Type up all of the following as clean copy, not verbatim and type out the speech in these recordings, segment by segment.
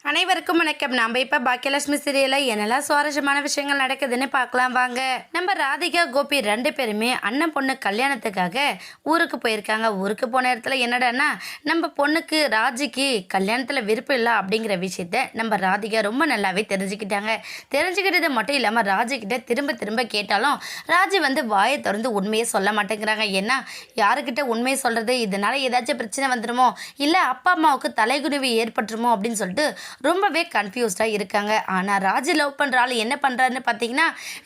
அனைவருக்கும் வணக்கம். நம்ம இப்போ பாக்கியலட்சுமி சீரியலில் என்னெல்லாம் சுவாரஸ்யமான விஷயங்கள் நடக்குதுன்னு பார்க்கலாம் வாங்க. நம்ம ராதிகா கோபி 2 பேருமே அண்ணன் பொண்ணு கல்யாணத்துக்காக ஊருக்கு போயிருக்காங்க. ஊருக்கு போன இடத்துல என்னடான்னா நம்ம பொண்ணுக்கு ராஜிக்கு கல்யாணத்தில் விருப்பம் இல்லை அப்படிங்கிற விஷயத்த நம்ம ராதிகா ரொம்ப நல்லாவே தெரிஞ்சுக்கிட்டாங்க. தெரிஞ்சுக்கிட்டது மட்டும் இல்லாமல் ராஜிக்கிட்ட திரும்ப திரும்ப கேட்டாலும் ராஜி வாயை திறந்து உண்மையை சொல்ல மாட்டேங்கிறாங்க. ஏன்னா யாருக்கிட்ட உண்மையை சொல்கிறது, இதனால் ஏதாச்சும் பிரச்சனை வந்துடுமோ, இல்லை அப்பா அம்மாவுக்கு தலைகுனிவு ஏற்பட்டுருமோ அப்படின்னு சொல்லிட்டு ரொம்பவே கன்ஃபியூஸ்டாக இருக்காங்க. ஆனால் ராஜி லவ் பண்ணுற ஆள் என்ன பண்ணுறாருன்னு பார்த்தீங்கன்னா,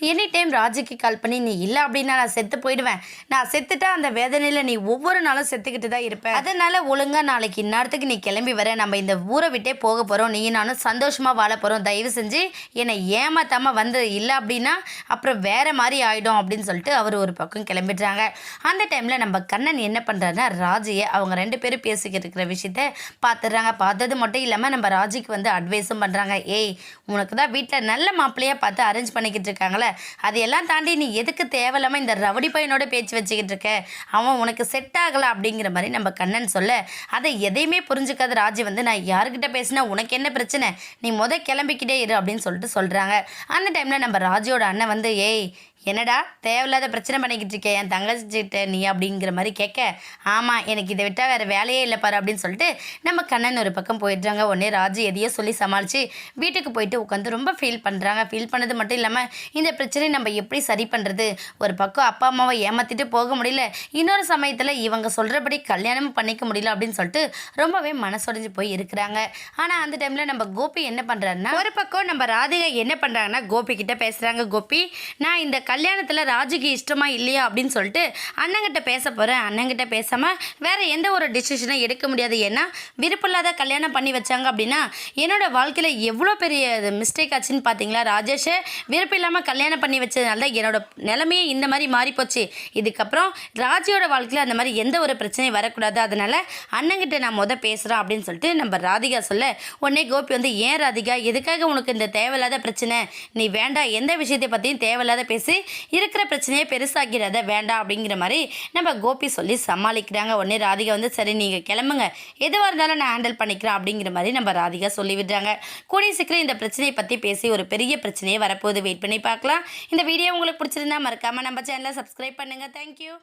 எனி டைம் ராஜிக்கு கால் பண்ணி நீ இல்லை அப்படின்னா நான் செத்து போயிடுவேன், நான் செத்துட்டா அந்த வேதனையில் நீ ஒவ்வொரு நாளும் செத்துக்கிட்டு தான் இருப்பேன், அதனால் ஒழுங்காக நாளைக்கு இந்நேரத்துக்கு நீ கிளம்பி வர, நம்ம இந்த ஊரை விட்டே போக போகிறோம், நீ நானும் சந்தோஷமாக வாழ போகிறோம், தயவு செஞ்சு என்னை ஏமாத்தாமல் வந்து இல்லை அப்படின்னா அப்புறம் வேறு மாதிரி ஆகிடும் அப்படின்னு சொல்லிட்டு அவர் ஒரு பக்கம் கிளம்பிடுறாங்க. அந்த டைமில் நம்ம கண்ணன் என்ன பண்ணுறாருன்னா ராஜியை அவங்க 2 பேரும் பேசிக்கிட்டு இருக்கிற விஷயத்த பார்த்துடுறாங்க. பார்த்தது மட்டும் இல்லாமல் நம்ம ராஜிக்கு அட்வைஸும் பண்ணுறாங்க. ஏய், உனக்கு தான் வீட்டில் நல்ல மாப்பிள்ளையாக பார்த்து அரேஞ்ச் பண்ணிக்கிட்டு இருக்காங்களே, அதையெல்லாம் தாண்டி நீ எதுக்கு தேவையில்லாமல் இந்த ரவுடி பையனோட பேச்சு வச்சுக்கிட்டு இருக்க, அவன் உனக்கு செட் ஆகலை அப்படிங்கிற மாதிரி நம்ம கண்ணன் சொல்ல, அதை எதையுமே புரிஞ்சுக்காத ராஜி நான் யாருக்கிட்ட பேசினா உனக்கு என்ன பிரச்சனை, நீ கிளம்பிக்கிட்டே இரு அப்படின்னு சொல்லிட்டு சொல்கிறாங்க. அந்த டைமில் நம்ம ராஜியோட அண்ணன் ஏய் என்னடா தேவையில்லாத பிரச்சனை பண்ணிக்கிட்டு இருக்கேன் என் தங்கச்சிட்ட நீ அப்படிங்கிற மாதிரி கேட்க, ஆமாம் எனக்கு இதை விட்டால் வேறு வேலையே இல்லை பாரு அப்படின்னு சொல்லிட்டு நம்ம கண்ணன் ஒரு பக்கம் போயிடுறாங்க. உடனே ராஜு எதையோ சொல்லி சமாளித்து வீட்டுக்கு போயிட்டு உட்காந்து ரொம்ப ஃபீல் பண்ணுறாங்க. ஃபீல் பண்ணது மட்டும் இல்லாமல் இந்த பிரச்சனையை நம்ம எப்படி சரி பண்ணுறது, ஒரு பக்கம் அப்பா அம்மாவை ஏமாற்றிட்டு போக முடியல, இன்னொரு சமயத்தில் இவங்க சொல்கிறபடி கல்யாணமும் பண்ணிக்க முடியல அப்படின்னு சொல்லிட்டு ரொம்பவே மனசுடைஞ்சு போய் இருக்கிறாங்க. ஆனால் அந்த டைமில் நம்ம கோபி என்ன பண்ணுறாருன்னா, ஒரு பக்கம் நம்ம ராதிகா என்ன பண்ணுறாங்கன்னா கோபி கிட்ட பேசுகிறாங்க. கோபி, நான் இந்த கல்யாணத்தில் ராஜுக்கு இஷ்டமா இல்லையா அப்படின்னு சொல்லிட்டு அண்ணங்கிட்ட பேச போகிறேன், அண்ணங்கிட்ட பேசாமல் வேறு எந்த ஒரு டிசிஷனும் எடுக்க முடியாது, ஏன்னா விருப்பமில்லாத கல்யாணம் பண்ணி வச்சாங்க அப்படின்னா என்னோட வாழ்க்கையில் எவ்வளோ பெரிய மிஸ்டேக் ஆச்சுன்னு பார்த்தீங்களா, ராஜேஷை விருப்பம் இல்லாமல் கல்யாணம் பண்ணி வச்சதுனால தான் என்னோட நிலைமையே இந்த மாதிரி மாறிப்போச்சு, இதுக்கப்புறம் ராஜியோட வாழ்க்கையில் அந்த மாதிரி எந்த ஒரு பிரச்சனையும் வரக்கூடாது, அதனால் அண்ணங்கிட்ட நான் பேசுகிறேன் அப்படின்னு சொல்லிட்டு நம்ம ராதிகா சொல்ல, உடனே கோபி ஏன் ராதிகா எதுக்காக உனக்கு இந்த தேவையில்லாத பிரச்சனை, நீ வேண்டாம் எந்த விஷயத்தை பற்றியும் தேவையில்லாத பேசி இருக்கிற பிரச்சனையை பெருசாக்கிறத வேண்டாம் அப்படிங்கிற மாதிரி நம்ம கோபி சொல்லி சமாளிக்கிறாங்க. உடனே ராதிகா சரி நீங்கள் கிளம்புங்க, எதுவாக இருந்தாலும் நான் ஹேண்டில் பண்ணிக்கிறேன் அப்படிங்கிற மாதிரி நம்ம ராதிகா சொல்லிவிடுறாங்க. கூடிய சீக்கிரம் இந்த பிரச்சனையை பற்றி பேசி ஒரு பெரிய பிரச்சனையை வரப்போகுது, வெயிட் பண்ணி பார்க்கலாம். இந்த வீடியோ உங்களுக்கு பிடிச்சிருந்தா மறக்காமல் நம்ம சேனலை சப்ஸ்கிரைப் பண்ணுங்கள். தேங்க்யூ.